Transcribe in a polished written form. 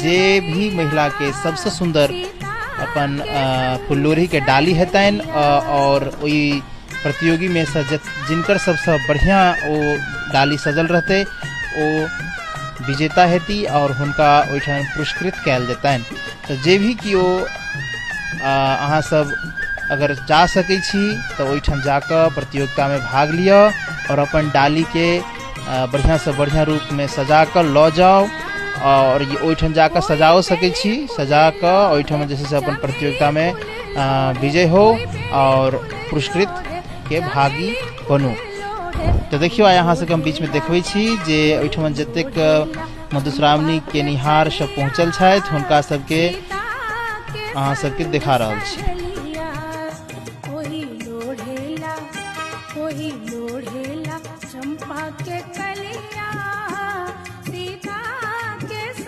जे भी महिला के सबसे सुंदर अपन फुल्लोरी के डाली हेतन और वही प्रतियोगी में जिनकर सबसे बढ़िया वो डाली सजल रहते वो विजेता हेती और उनका वहीठान पुरस्कृत कैल देतन। तो जे भी कि अहाँ सब अगर जा सकै छी तो वहीठान जाकर प्रतियोगिता में भाग लिया और अपन डाली के बढ़िया से बढ़िया रूप में सजा कर लो जाओ और ये वहीठान जाकर सजाओ सकै छी, सजा कर वहीठान जैसे से अपन प्रतियोगिता में विजय हो और पुरस्कृत के भागी बनू। तो देखियो यहाँ से हम बीच में देखबै छी जे ओहिठाम जतेक मधुश्रावणी के निहार सब पहुँचल छथि हुनका सबके अहाँ सबके देखा रहल छी।